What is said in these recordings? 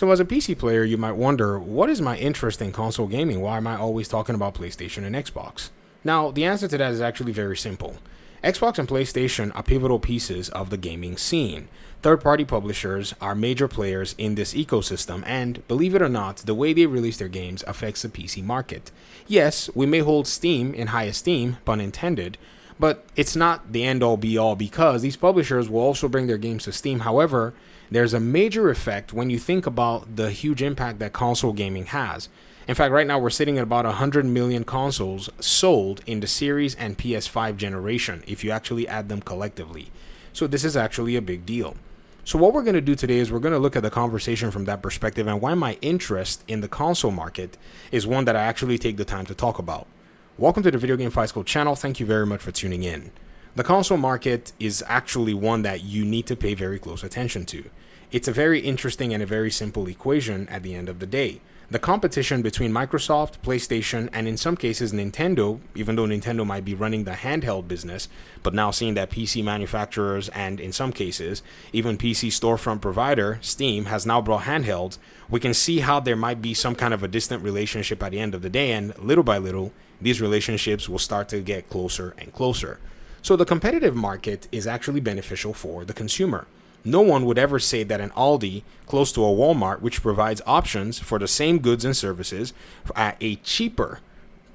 So as a PC player, you might wonder, what is my interest in console gaming? Why am I always talking about PlayStation and Xbox? Now, the answer to that is actually very simple. Xbox and PlayStation are pivotal pieces of the gaming scene. Third-party publishers are major players in this ecosystem, and believe it or not, the way they release their games affects the PC market. Yes, we may hold Steam in high esteem, pun intended, but it's not the end-all be-all because these publishers will also bring their games to Steam. However, there's a major effect when you think about the huge impact that console gaming has. In fact, right now we're sitting at about 100 million consoles sold in the Series and PS5 generation, if you actually add them collectively. So this is actually a big deal. So what we're going to do today is we're going to look at the conversation from that perspective and why my interest in the console market is one that I actually take the time to talk about. Welcome to the Video Game Fight School channel. Thank you very much for tuning in. The console market is actually one that you need to pay very close attention to. It's a very interesting and a very simple equation at the end of the day. The competition between Microsoft, PlayStation, and in some cases Nintendo, even though Nintendo might be running the handheld business, but now seeing that PC manufacturers and in some cases even PC storefront provider Steam has now brought handhelds, we can see how there might be some kind of a distant relationship at the end of the day, and little by little these relationships will start to get closer and closer. So the competitive market is actually beneficial for the consumer. No one would ever say that an Aldi close to a Walmart, which provides options for the same goods and services at a cheaper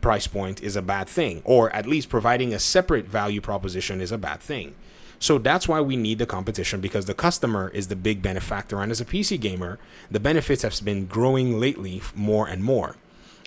price point, is a bad thing, or at least providing a separate value proposition is a bad thing. So that's why we need the competition, because the customer is the big benefactor, and as a PC gamer, the benefits have been growing lately more and more.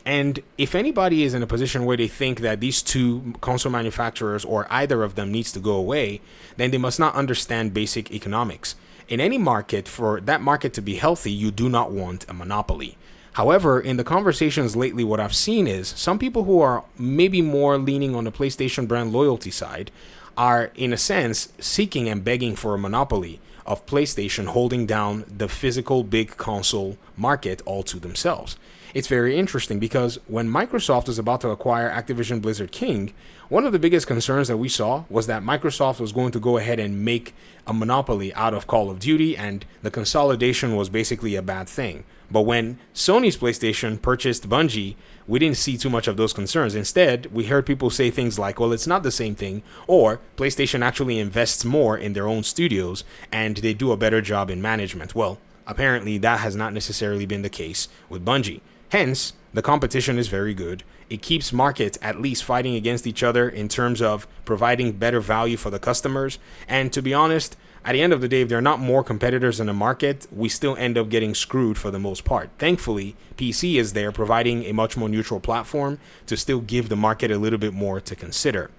And if anybody is in a position where they think that these two console manufacturers or either of them needs to go away, then they must not understand basic economics. In any market, for that market to be healthy, you do not want a monopoly. However, in the conversations lately, what I've seen is some people who are maybe more leaning on the PlayStation brand loyalty side are, in a sense, seeking and begging for a monopoly of PlayStation holding down the physical big console market all to themselves. It's very interesting because when Microsoft was about to acquire Activision Blizzard King, one of the biggest concerns that we saw was that Microsoft was going to go ahead and make a monopoly out of Call of Duty, and the consolidation was basically a bad thing. But when Sony's PlayStation purchased Bungie, we didn't see too much of those concerns. Instead, we heard people say things like, well, it's not the same thing, or PlayStation actually invests more in their own studios and they do a better job in management. Well, apparently that has not necessarily been the case with Bungie. Hence, the competition is very good. It keeps markets at least fighting against each other in terms of providing better value for the customers. And to be honest, at the end of the day, if there are not more competitors in the market, we still end up getting screwed for the most part. Thankfully, PC is there providing a much more neutral platform to still give the market a little bit more to consider.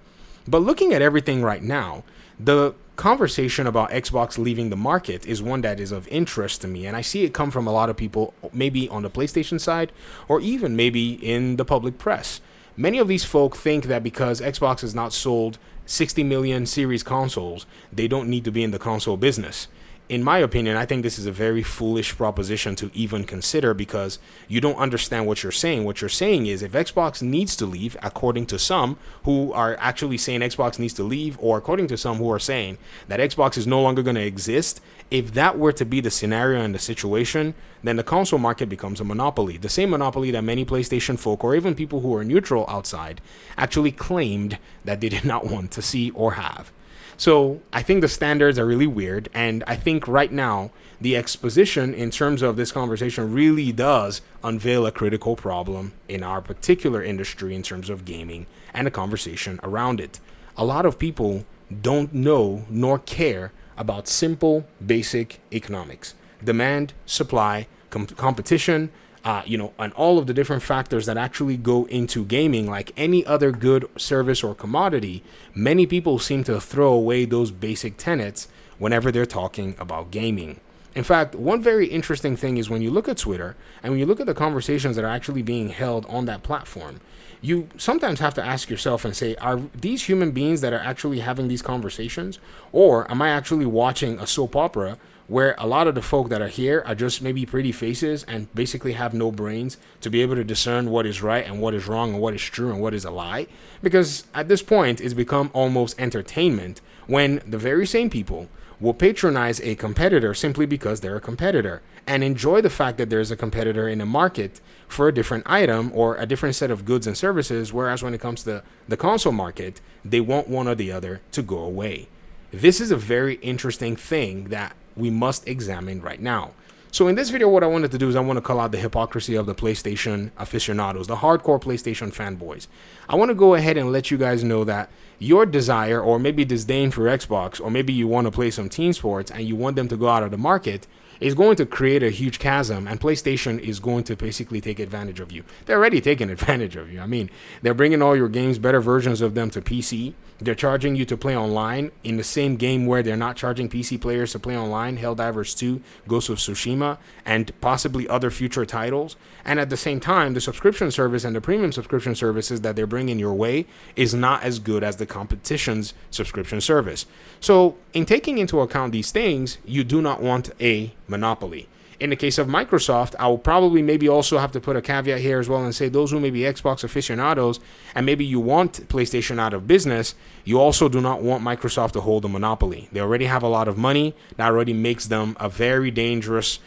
But looking at everything right now, the conversation about Xbox leaving the market is one that is of interest to me, and I see it come from a lot of people, maybe on the PlayStation side or even maybe in the public press. Many of these folk think that because Xbox has not sold 60 million series consoles, they don't need to be in the console business. In my opinion, I think this is a very foolish proposition to even consider because you don't understand what you're saying. What you're saying is if Xbox needs to leave, according to some who are actually saying Xbox needs to leave, or according to some who are saying that Xbox is no longer going to exist, if that were to be the scenario and the situation, then the console market becomes a monopoly. The same monopoly that many PlayStation folk or even people who are neutral outside actually claimed that they did not want to see or have. So I think the standards are really weird, and I think right now the exposition in terms of this conversation really does unveil a critical problem in our particular industry in terms of gaming and the conversation around it. A lot of people don't know nor care about simple, basic economics. Demand, supply, competition, and all of the different factors that actually go into gaming, like any other good service or commodity. Many people seem to throw away those basic tenets whenever they're talking about gaming. In fact, one very interesting thing is when you look at Twitter and when you look at the conversations that are actually being held on that platform, you sometimes have to ask yourself and say, are these human beings that are actually having these conversations, or am I actually watching a soap opera where a lot of the folk that are here are just maybe pretty faces and basically have no brains to be able to discern what is right and what is wrong and what is true and what is a lie? Because at this point, it's become almost entertainment when the very same people will patronize a competitor simply because they're a competitor and enjoy the fact that there's a competitor in a market for a different item or a different set of goods and services, whereas when it comes to the console market, they want one or the other to go away. This is a very interesting thing that we must examine right now. So in this video, what I wanted to do is I want to call out the hypocrisy of the PlayStation aficionados, the hardcore PlayStation fanboys. I want to go ahead and let you guys know that your desire or maybe disdain for Xbox, or maybe you want to play some team sports and you want them to go out of the market, is going to create a huge chasm, and PlayStation is going to basically take advantage of you. They're already taking advantage of you. I mean, they're bringing all your games, better versions of them, to PC. They're charging you to play online in the same game where they're not charging PC players to play online, Helldivers 2, Ghost of Tsushima, and possibly other future titles. And at the same time, the subscription service and the premium subscription services that they're bringing your way is not as good as the competition's subscription service. So in taking into account these things, you do not want a monopoly. In the case of Microsoft, I will probably maybe also have to put a caveat here as well and say those who may be Xbox aficionados and maybe you want PlayStation out of business, you also do not want Microsoft to hold a monopoly. They already have a lot of money. That already makes them a very dangerous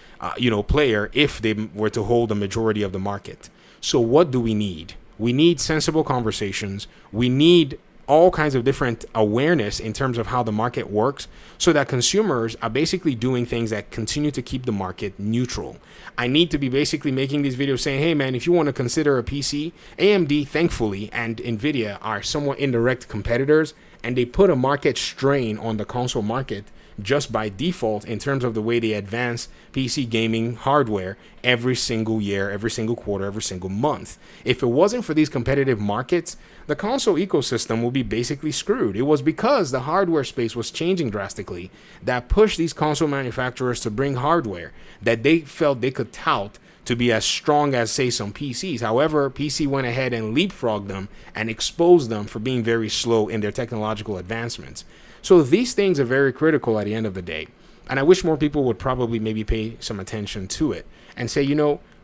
player if they were to hold a majority of the market. So what do we need? We need sensible conversations. We need all kinds of different awareness in terms of how the market works so that consumers are basically doing things that continue to keep the market neutral. I need to be basically making these videos saying, hey man, if you want to consider a PC, AMD, thankfully, and Nvidia are somewhat indirect competitors, and they put a market strain on the console market just by default in terms of the way they advance PC gaming hardware every single year, every single quarter, every single month. If it wasn't for these competitive markets, the console ecosystem will be basically screwed. It was because the hardware space was changing drastically that pushed these console manufacturers to bring hardware that they felt they could tout to be as strong as, say, some PCs. However, PC went ahead and leapfrogged them and exposed them for being very slow in their technological advancements. So these things are very critical at the end of the day. And I wish more people would probably maybe pay some attention to it and say,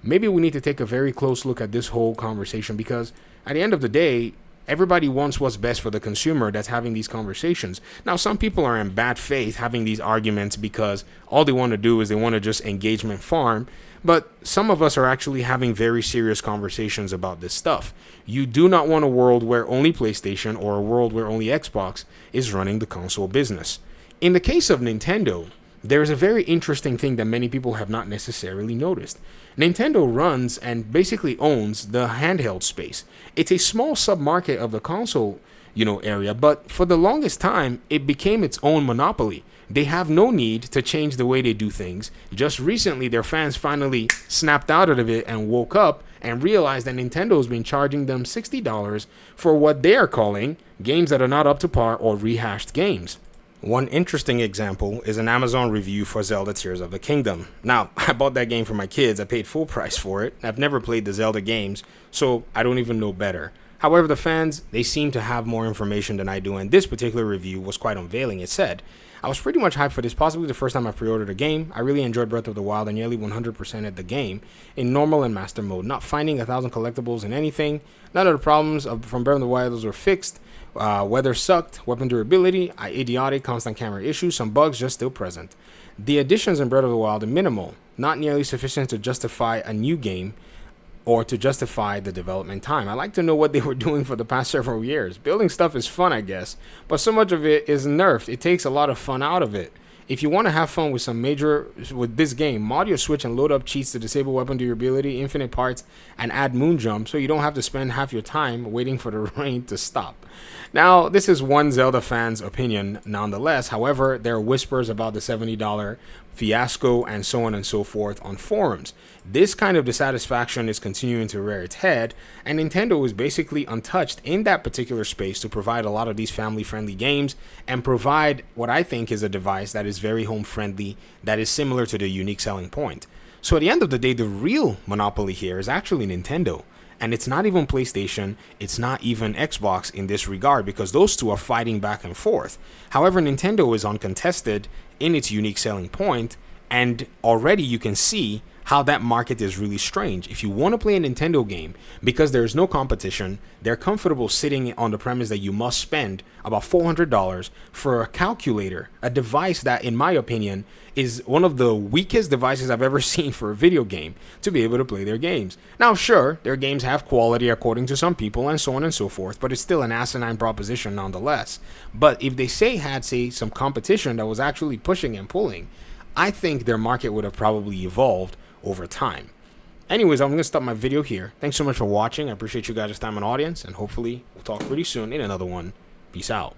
maybe we need to take a very close look at this whole conversation, because at the end of the day, everybody wants what's best for the consumer that's having these conversations. Now, some people are in bad faith having these arguments because all they want to do is they want to just engagement farm. But some of us are actually having very serious conversations about this stuff. You do not want a world where only PlayStation or a world where only Xbox is running the console business. In the case of Nintendo, there is a very interesting thing that many people have not necessarily noticed. Nintendo runs and basically owns the handheld space. It's a small sub-market of the console, area, but for the longest time, it became its own monopoly. They have no need to change the way they do things. Just recently, their fans finally snapped out of it and woke up and realized that Nintendo's been charging them $60 for what they are calling games that are not up to par or rehashed games. One interesting example is an Amazon review for Zelda Tears of the Kingdom. Now, I bought that game for my kids. I paid full price for it. I've never played the Zelda games, so I don't even know better. However, the fans, they seem to have more information than I do, and this particular review was quite unveiling. It said, I was pretty much hyped for this, possibly the first time I pre-ordered a game. I really enjoyed Breath of the Wild and nearly 100% at the game in normal and master mode, not finding 1,000 collectibles in anything. None of the problems from Breath of the Wild were fixed. Weather sucked, weapon durability, idiotic, constant camera issues, some bugs just still present. The additions in Breath of the Wild are minimal, not nearly sufficient to justify a new game or to justify the development time. I like to know what they were doing for the past several years. Building stuff is fun, I guess, but so much of it is nerfed. It takes a lot of fun out of it. If you want to have fun with with this game, mod your Switch and load up cheats to disable weapon durability, infinite parts, and add moon jump so you don't have to spend half your time waiting for the rain to stop. Now, this is one Zelda fan's opinion nonetheless. However, there are whispers about the $70 fiasco and so on and so forth on forums. This kind of dissatisfaction is continuing to rear its head, and Nintendo is basically untouched in that particular space to provide a lot of these family-friendly games and provide what I think is a device that is very home-friendly, that is similar to the unique selling point. So at the end of the day, the real monopoly here is actually Nintendo. And it's not even PlayStation, it's not even Xbox in this regard, because those two are fighting back and forth. However, Nintendo is uncontested in its unique selling point, and already you can see how that market is really strange. If you want to play a Nintendo game, because there's no competition, they're comfortable sitting on the premise that you must spend about $400 for a calculator, a device that, in my opinion, is one of the weakest devices I've ever seen for a video game to be able to play their games. Now, sure, their games have quality according to some people and so on and so forth, but it's still an asinine proposition nonetheless. But if they had some competition that was actually pushing and pulling, I think their market would have probably evolved over time. Anyways, I'm going to stop my video here. Thanks so much for watching. I appreciate you guys' time and audience, and hopefully we'll talk pretty soon in another one. Peace out.